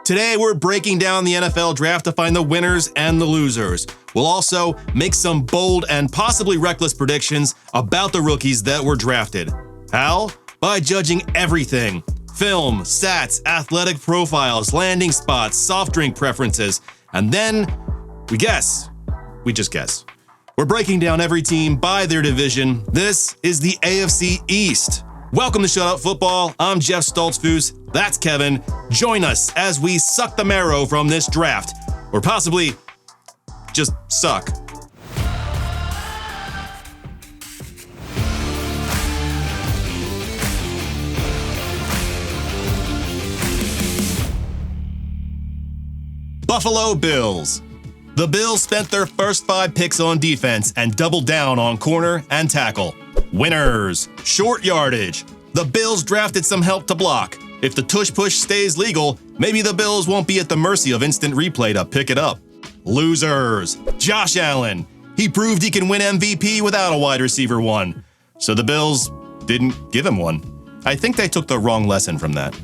Today, we're breaking down the NFL draft to find the winners and the losers. We'll also make some bold and possibly reckless predictions about the rookies that were drafted. How? By judging everything. Film, stats, athletic profiles, landing spots, soft drink preferences, and then we guess. We just guess. We're breaking down every team by their division. This is the AFC East. Welcome to Shut Up Football. I'm Jeff Stoltzfus. That's Kevin. Join us as we suck the marrow from this draft, or possibly just suck. Buffalo Bills. The Bills spent their first 5 picks on defense and doubled down on corner and tackle. Winners. Short yardage. The Bills drafted some help to block. If the tush-push stays legal, maybe the Bills won't be at the mercy of instant replay to pick it up. Losers. Josh Allen. He proved he can win MVP without a wide receiver one. So the Bills didn't give him one. I think they took the wrong lesson from that.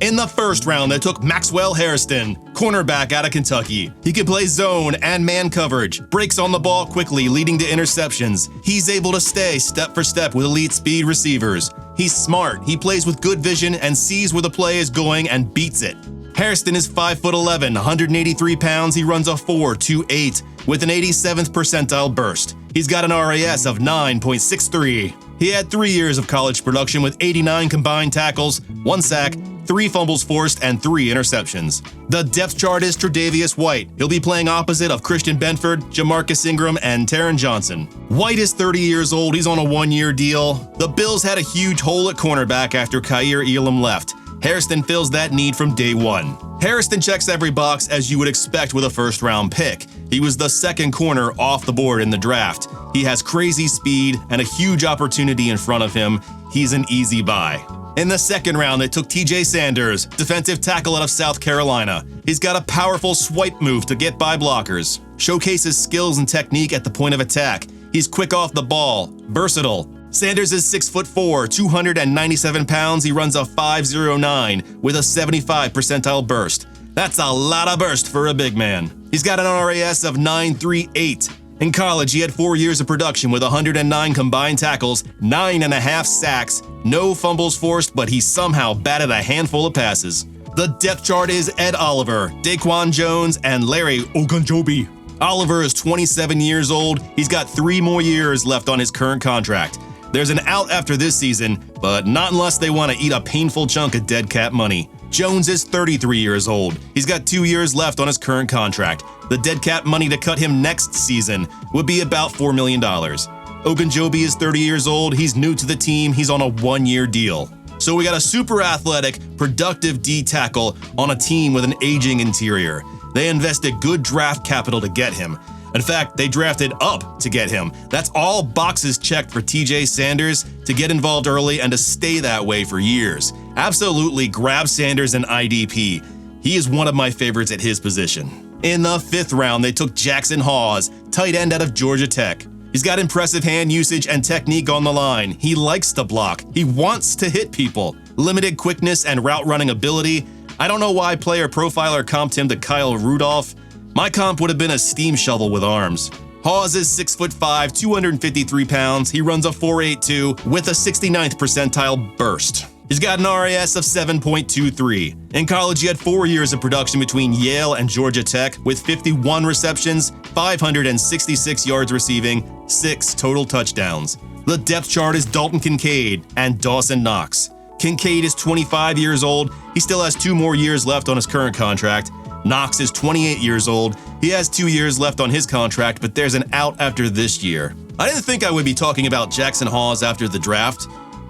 In the first round, they took Maxwell Hairston, cornerback out of Kentucky. He can play zone and man coverage, breaks on the ball quickly, leading to interceptions. He's able to stay step for step with elite speed receivers. He's smart, he plays with good vision and sees where the play is going and beats it. Hairston is 5'11", 183 pounds. He runs a 4.28 with an 87th percentile burst. He's got an RAS of 9.63. He had 3 years of college production with 89 combined tackles, 1 sack, 3 fumbles forced, and 3 interceptions. The depth chart is Tre'Davious White. He'll be playing opposite of Christian Benford, Jamarcus Ingram, and Taron Johnson. White is 30 years old. He's on a 1-year deal. The Bills had a huge hole at cornerback after Kaiir Elam left. Hairston fills that need from day one. Hairston checks every box as you would expect with a first-round pick. He was the second corner off the board in the draft. He has crazy speed and a huge opportunity in front of him. He's an easy buy. In the second round, they took TJ Sanders, defensive tackle out of South Carolina. He's got a powerful swipe move to get by blockers, showcases skills and technique at the point of attack. He's quick off the ball, versatile. Sanders is 6'4", 297 pounds. He runs a 5.09 with a 75 percentile burst. That's a lot of burst for a big man. He's got an RAS of 9.38. In college, he had 4 years of production with 109 combined tackles, 9.5 sacks, no fumbles forced, but he somehow batted a handful of passes. The depth chart is Ed Oliver, Daquan Jones, and Larry Ogunjobi. Oliver is 27 years old. He's got 3 more years left on his current contract. There's an out after this season, but not unless they want to eat a painful chunk of dead cap money. Jones is 33 years old. He's got 2 years left on his current contract. The dead cap money to cut him next season would be about $4 million. Ogunjobi is 30 years old. He's new to the team. He's on a 1-year deal. So we got a super athletic, productive D tackle on a team with an aging interior. They invested good draft capital to get him. In fact, they drafted up to get him. That's all boxes checked for TJ Sanders to get involved early and to stay that way for years. Absolutely grab Sanders and IDP. He is one of my favorites at his position. In the 5th round, they took Jackson Hawes, tight end out of Georgia Tech. He's got impressive hand usage and technique on the line. He likes to block. He wants to hit people. Limited quickness and route running ability. I don't know why Player Profiler comped him to Kyle Rudolph. My comp would have been a steam shovel with arms. Hawes is 6'5", 253 pounds. He runs a 4.82 with a 69th percentile burst. He's got an RAS of 7.23. In college, he had 4 years of production between Yale and Georgia Tech with 51 receptions, 566 yards receiving, 6 total touchdowns. The depth chart is Dalton Kincaid and Dawson Knox. Kincaid is 25 years old. He still has 2 more years left on his current contract. Knox is 28 years old. He has 2 years left on his contract, but there's an out after this year. I didn't think I would be talking about Jackson Hawes after the draft,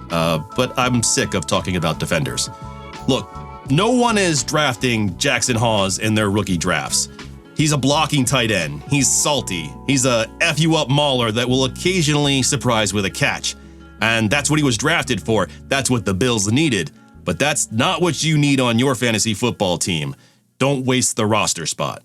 but I'm sick of talking about defenders. Look, no one is drafting Jackson Hawes in their rookie drafts. He's a blocking tight end. He's salty. He's a F-you-up mauler that will occasionally surprise with a catch. And that's what he was drafted for. That's what the Bills needed. But that's not what you need on your fantasy football team. Don't waste the roster spot.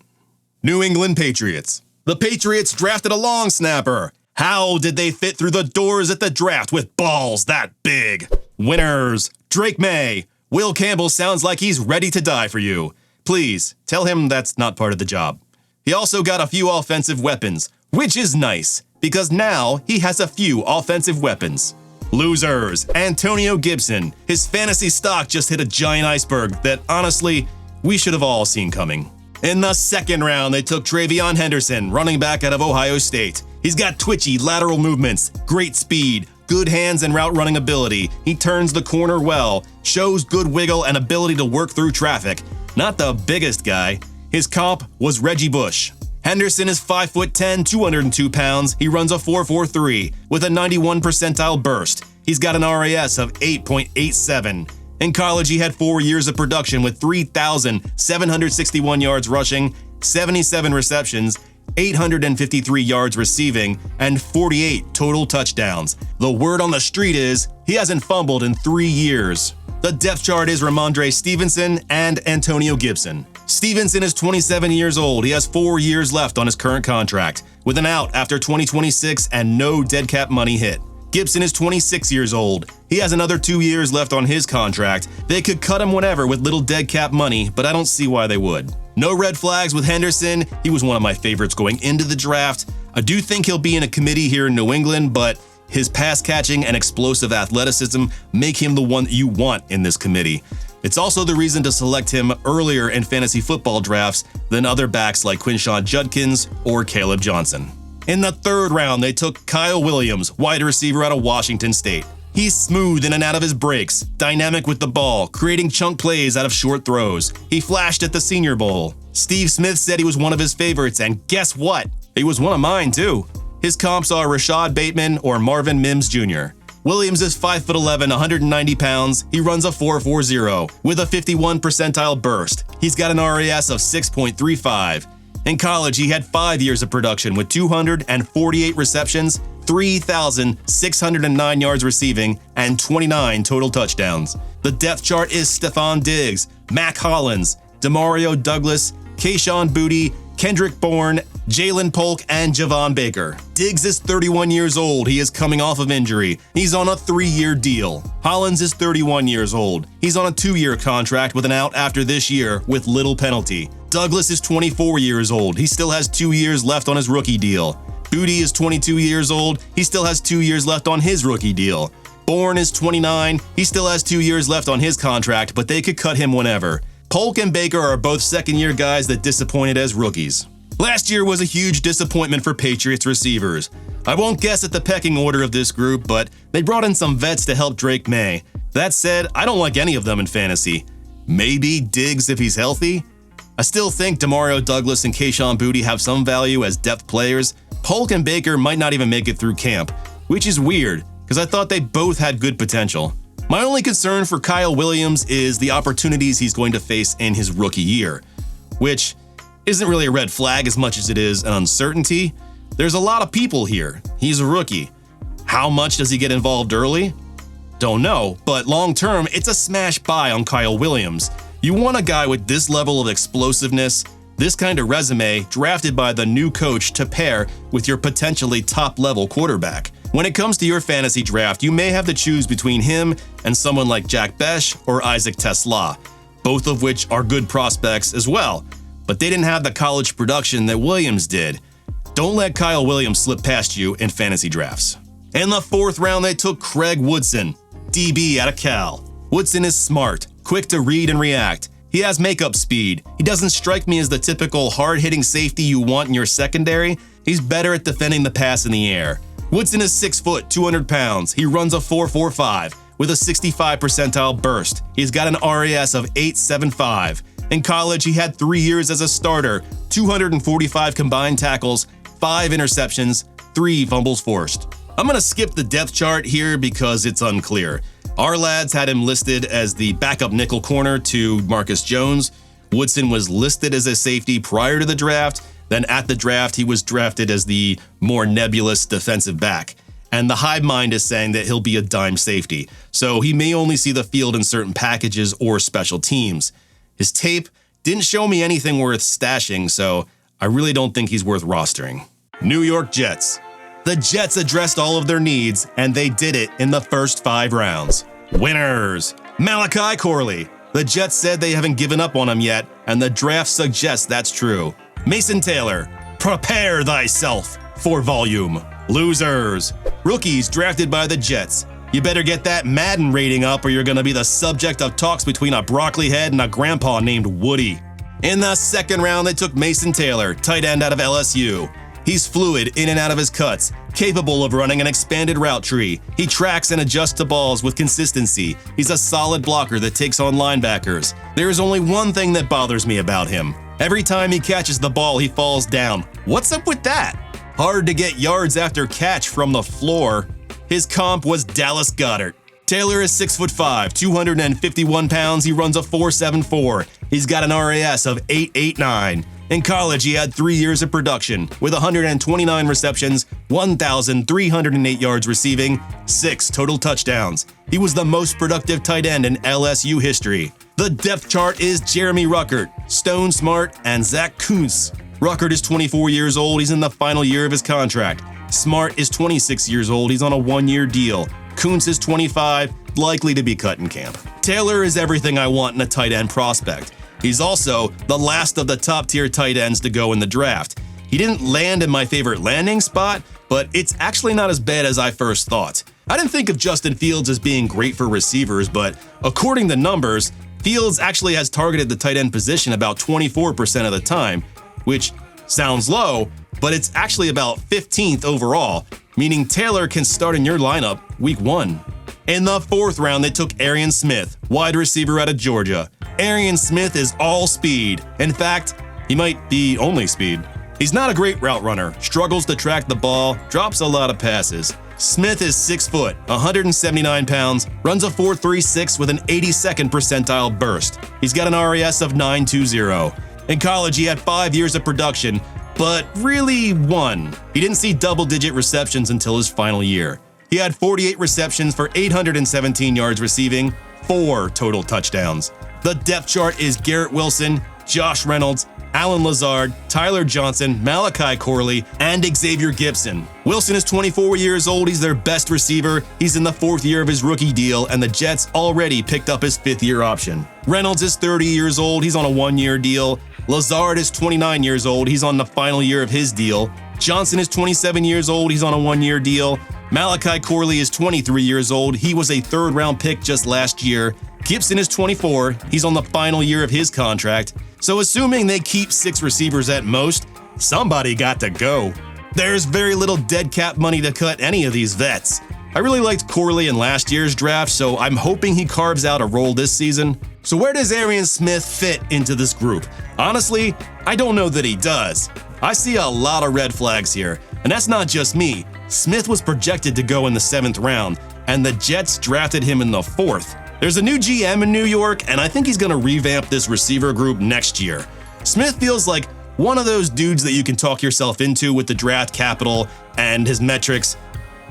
New England Patriots. The Patriots drafted a long snapper. How did they fit through the doors at the draft with balls that big? Winners. Drake May. Will Campbell sounds like he's ready to die for you. Please, tell him that's not part of the job. He also got a few offensive weapons, which is nice, because now he has a few offensive weapons. Losers, Antonio Gibson. His fantasy stock just hit a giant iceberg that, honestly, we should have all seen coming. In the second round, they took TreVeyon Henderson, running back out of Ohio State. He's got twitchy lateral movements, great speed, good hands and route running ability. He turns the corner well, shows good wiggle and ability to work through traffic. Not the biggest guy. His comp was Reggie Bush. Henderson is 5'10", 202 pounds. He runs a 4.43 with a 91 percentile burst. He's got an RAS of 8.87. In college, he had 4 years of production with 3,761 yards rushing, 77 receptions, 853 yards receiving, and 48 total touchdowns. The word on the street is he hasn't fumbled in 3 years. The depth chart is Rhamondre, Stevenson, and Antonio Gibson. Stevenson is 27 years old. He has 4 years left on his current contract, with an out after 2026 and no dead cap money hit. Gibson is 26 years old. He has another 2 years left on his contract. They could cut him whenever with little dead cap money, but I don't see why they would. No red flags with Henderson. He was one of my favorites going into the draft. I do think he'll be in a committee here in New England, but his pass catching and explosive athleticism make him the one that you want in this committee. It's also the reason to select him earlier in fantasy football drafts than other backs like Quinshon Judkins or Caleb Johnson. In the third round, they took Kyle Williams, wide receiver out of Washington State. He's smooth in and out of his breaks, dynamic with the ball, creating chunk plays out of short throws. He flashed at the Senior Bowl. Steve Smith said he was one of his favorites, and guess what? He was one of mine too. His comps are Rashad Bateman or Marvin Mims Jr. Williams is 5'11", 190 pounds. He runs a 4.40 with a 51 percentile burst. He's got an RAS of 6.35. In college, he had 5 years of production with 248 receptions, 3,609 yards receiving, and 29 total touchdowns. The depth chart is Stephon Diggs, Mac Hollins, Demario Douglas, Kayshon Boutte, Kendrick Bourne, Jalen Polk, and Javon Baker. Diggs is 31 years old. He is coming off of injury. He's on a 3-year deal. Hollins is 31 years old. He's on a 2-year contract with an out after this year with little penalty. Douglas is 24 years old. He still has 2 years left on his rookie deal. Boutte is 22 years old. He still has 2 years left on his rookie deal. Bourne is 29. He still has 2 years left on his contract, but they could cut him whenever. Polk and Baker are both second-year guys that disappointed as rookies. Last year was a huge disappointment for Patriots receivers. I won't guess at the pecking order of this group, but they brought in some vets to help Drake May. That said, I don't like any of them in fantasy. Maybe Diggs if he's healthy? I still think Demario Douglas and Kayshon Boutte have some value as depth players. Polk and Baker might not even make it through camp, which is weird, because I thought they both had good potential. My only concern for Kyle Williams is the opportunities he's going to face in his rookie year, which isn't really a red flag as much as it is an uncertainty. There's a lot of people here. He's a rookie. How much does he get involved early? Don't know, but long term, it's a smash buy on Kyle Williams. You want a guy with this level of explosiveness, this kind of resume, drafted by the new coach to pair with your potentially top-level quarterback. When it comes to your fantasy draft, you may have to choose between him and someone like Jack Besh or Isaac Tesla, both of which are good prospects as well, but they didn't have the college production that Williams did. Don't let Kyle Williams slip past you in fantasy drafts. In the fourth round, they took Craig Woodson, DB out of Cal. Woodson is smart, quick to read and react. He has makeup speed. He doesn't strike me as the typical hard-hitting safety you want in your secondary. He's better at defending the pass in the air. Woodson is 6 foot, 200 pounds. He runs a 4.45 with a 65 percentile burst. He's got an RAS of 8.75. In college, he had 3 years as a starter, 245 combined tackles, 5 interceptions, 3 fumbles forced. I'm gonna skip the depth chart here because it's unclear. Our lads had him listed as the backup nickel corner to Marcus Jones. Woodson was listed as a safety prior to the draft. Then at the draft, he was drafted as the more nebulous defensive back. And the hive mind is saying that he'll be a dime safety, so he may only see the field in certain packages or special teams. His tape didn't show me anything worth stashing, so I really don't think he's worth rostering. New York Jets. The Jets addressed all of their needs, and they did it in the first 5 rounds. Winners. Malachi Corley. The Jets said they haven't given up on him yet, and the draft suggests that's true. Mason Taylor, prepare thyself for volume. Losers. Rookies drafted by the Jets. You better get that Madden rating up or you're going to be the subject of talks between a broccoli head and a grandpa named Woody. In the second round, they took Mason Taylor, tight end out of LSU. He's fluid in and out of his cuts, capable of running an expanded route tree. He tracks and adjusts to balls with consistency. He's a solid blocker that takes on linebackers. There is only one thing that bothers me about him. Every time he catches the ball, he falls down. What's up with that? Hard to get yards after catch from the floor. His comp was Dallas Goedert. Taylor is 6'5", 251 pounds. He runs a 4.74. He's got an RAS of 8.89. In college, he had 3 years of production with 129 receptions, 1,308 yards receiving, 6 total touchdowns. He was the most productive tight end in LSU history. The depth chart is Jeremy Ruckert, Stone Smart, and Zach Kuntz. Ruckert is 24 years old. He's in the final year of his contract. Smart is 26 years old. He's on a 1-year deal. Kuntz is 25, likely to be cut in camp. Taylor is everything I want in a tight end prospect. He's also the last of the top-tier tight ends to go in the draft. He didn't land in my favorite landing spot, but it's actually not as bad as I first thought. I didn't think of Justin Fields as being great for receivers, but according to numbers, Fields actually has targeted the tight end position about 24% of the time, which sounds low, but it's actually about 15th overall, meaning Taylor can start in your lineup week 1. In the fourth round, they took Arian Smith, wide receiver out of Georgia. Arian Smith is all speed. In fact, he might be only speed. He's not a great route runner, struggles to track the ball, drops a lot of passes. Smith is 6 foot, 179 pounds, runs a 4.36 with an 82nd percentile burst. He's got an RAS of 9.20. In college, he had 5 years of production, but really 1. He didn't see double-digit receptions until his final year. He had 48 receptions for 817 yards receiving, 4 total touchdowns. The depth chart is Garrett Wilson, Josh Reynolds, Alan Lazard, Tyler Johnson, Malachi Corley, and Xavier Gibson. Wilson is 24 years old. He's their best receiver. He's in the 4th year of his rookie deal, and the Jets already picked up his 5th-year option. Reynolds is 30 years old. He's on a 1-year deal. Lazard is 29 years old. He's on the final year of his deal. Johnson is 27 years old. He's on a 1-year deal. Malachi Corley is 23 years old. He was a 3rd-round pick just last year. Gibson is 24. He's on the final year of his contract. So assuming they keep 6 receivers at most, somebody got to go. There's very little dead cap money to cut any of these vets. I really liked Corley in last year's draft, so I'm hoping he carves out a role this season. So where does Arian Smith fit into this group? Honestly, I don't know that he does. I see a lot of red flags here, and that's not just me. Smith was projected to go in the 7th round, and the Jets drafted him in the 4th. There's a new GM in New York, and I think he's going to revamp this receiver group next year. Smith feels like one of those dudes that you can talk yourself into with the draft capital and his metrics,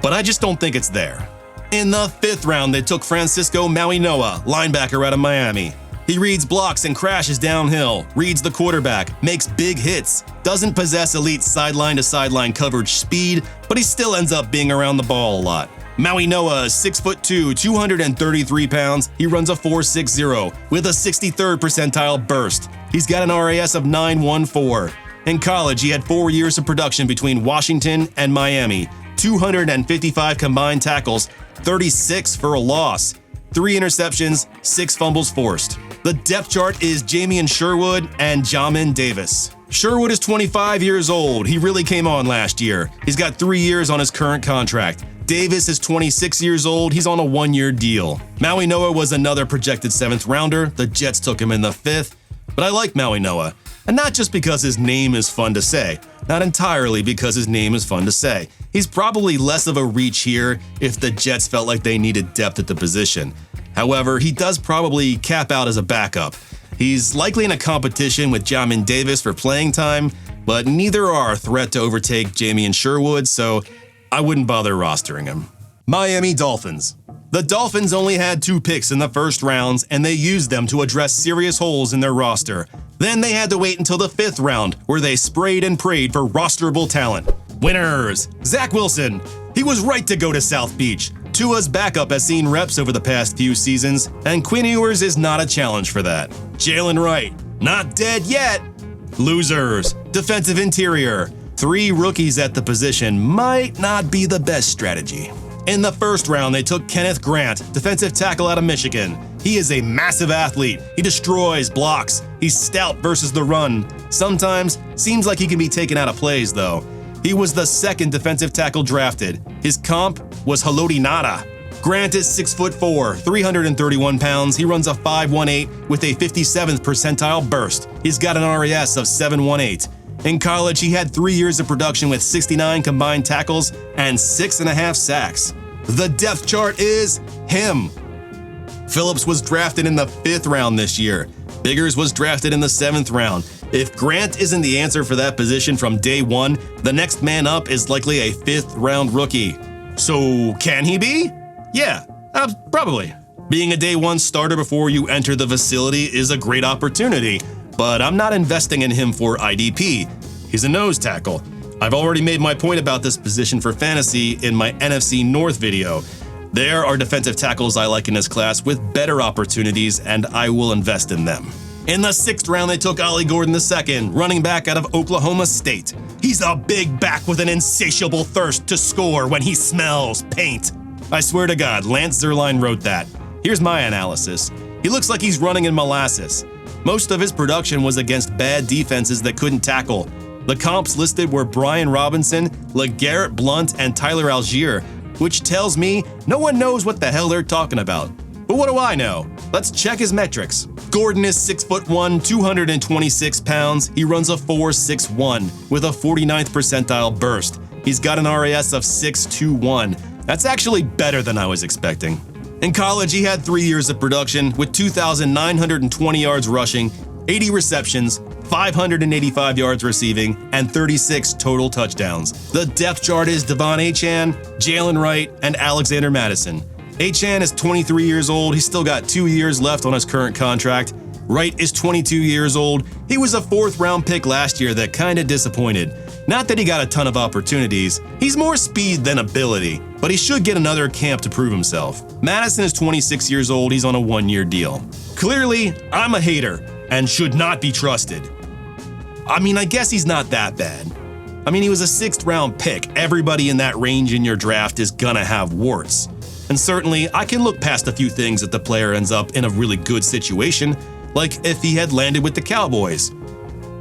but I just don't think it's there. In the 5th round, they took Francisco Mauigoa, linebacker out of Miami. He reads blocks and crashes downhill, reads the quarterback, makes big hits, doesn't possess elite sideline-to-sideline coverage speed, but he still ends up being around the ball a lot. Mauigoa is 6'2", 233 pounds. He runs a 4.60 with a 63rd percentile burst. He's got an RAS of 9.14. In college, he had 4 years of production between Washington and Miami, 255 combined tackles, 36 for a loss, 3 interceptions, 6 fumbles forced. The depth chart is Jamian Sherwood and Jamin Davis. Sherwood is 25 years old. He really came on last year. He's got 3 years on his current contract. Davis is 26 years old. He's on a 1-year deal. Mauigoa was another projected 7th rounder. The Jets took him in the 5th. But I like Mauigoa. And not just because his name is fun to say. Not entirely because his name is fun to say. He's probably less of a reach here if the Jets felt like they needed depth at the position. However, he does probably cap out as a backup. He's likely in a competition with Jamin Davis for playing time, but neither are a threat to overtake Jamian Sherwood, so I wouldn't bother rostering him. Miami Dolphins. The Dolphins only had 2 picks in the first rounds, and they used them to address serious holes in their roster. Then they had to wait until the 5th round, where they sprayed and prayed for rosterable talent. Winners! Zach Wilson. He was right to go to South Beach. Tua's backup has seen reps over the past few seasons, and Quinn Ewers is not a challenge for that. Jalen Wright, not dead yet. Losers, defensive interior. 3 rookies at the position might not be the best strategy. In the first round, they took Kenneth Grant, defensive tackle out of Michigan. He is a massive athlete. He destroys blocks. He's stout versus the run. Sometimes, seems like he can be taken out of plays, though. He was the 2nd defensive tackle drafted. His comp was Haloti Ngata. Grant is 6'4", 331 pounds. He runs a 5.18 with a 57th percentile burst. He's got an RAS of 7.18. In college, he had 3 years of production with 69 combined tackles and 6.5 sacks. The depth chart is him. Phillips was drafted in the 5th round this year. Biggers was drafted in the 7th round. If Grant isn't the answer for that position from day one, the next man up is likely a 5th round rookie. So can he be? Yeah, probably. Being a day one starter before you enter the facility is a great opportunity, but I'm not investing in him for IDP. He's a nose tackle. I've already made my point about this position for fantasy in my NFC North video. There are defensive tackles I like in this class with better opportunities, and I will invest in them. In the 6th round, they took Ollie Gordon II, running back out of Oklahoma State. He's a big back with an insatiable thirst to score when he smells paint. I swear to God, Lance Zierlein wrote that. Here's my analysis. He looks like he's running in molasses. Most of his production was against bad defenses that couldn't tackle. The comps listed were Brian Robinson, LeGarrette Blount, and Tyler Algier, which tells me no one knows what the hell they're talking about. But what do I know? Let's check his metrics. Gordon is 6'1", 226 pounds. He runs a 4.61 with a 49th percentile burst. He's got an RAS of 6.21. That's actually better than I was expecting. In college, he had 3 years of production with 2,920 yards rushing, 80 receptions, 585 yards receiving, and 36 total touchdowns. The depth chart is Devon Achane, Jalen Wright, and Alexander Madison. Achane is 23 years old. He's still got 2 years left on his current contract. Wright is 22 years old. He was a 4th round pick last year that kinda disappointed. Not that he got a ton of opportunities. He's more speed than ability, but he should get another camp to prove himself. Madison is 26 years old. He's on a 1-year deal. Clearly, I'm a hater and should not be trusted. I guess he's not that bad. He was a 6th round pick. Everybody in that range in your draft is gonna have warts. And certainly, I can look past a few things if the player ends up in a really good situation, like if he had landed with the Cowboys.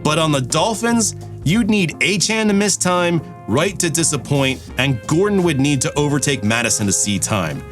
But on the Dolphins, you'd need Achane to miss time, Wright to disappoint, and Gordon would need to overtake Madison to see time.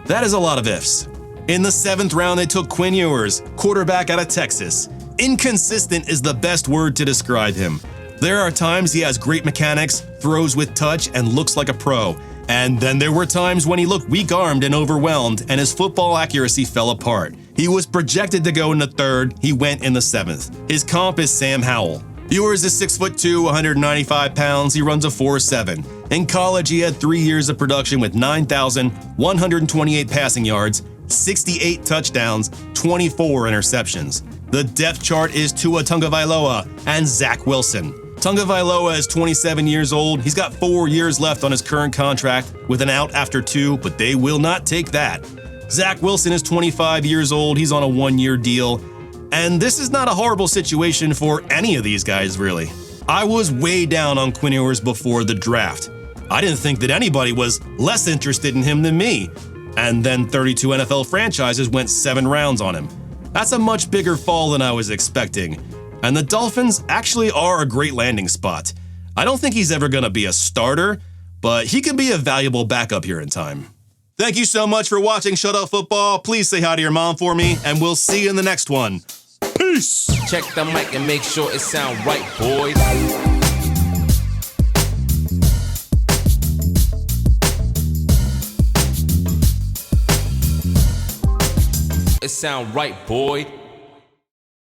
That is a lot of ifs. In the 7th round, they took Quinn Ewers, quarterback out of Texas. Inconsistent is the best word to describe him. There are times he has great mechanics, throws with touch, and looks like a pro. And then there were times when he looked weak-armed and overwhelmed, and his football accuracy fell apart. He was projected to go in the 3rd, he went in the 7th. His comp is Sam Howell. Ewers is 6'2", 195 pounds, he runs a 4.7. In college, he had 3 years of production with 9,128 passing yards, 68 touchdowns, 24 interceptions. The depth chart is Tua Tagovailoa and Zach Wilson. Tagovailoa is 27 years old. He's got 4 years left on his current contract with an out after 2, but they will not take that. Zach Wilson is 25 years old. He's on a 1-year deal. And this is not a horrible situation for any of these guys, really. I was way down on Quinn Ewers before the draft. I didn't think that anybody was less interested in him than me. And then 32 NFL franchises went 7 rounds on him. That's a much bigger fall than I was expecting. And the Dolphins actually are a great landing spot. I don't think he's ever going to be a starter, but he can be a valuable backup here in time. Thank you so much for watching Shutout Football. Please say hi to your mom for me, and we'll see you in the next one. Peace! Check the mic and make sure it sound right, boys. It sound right, boy.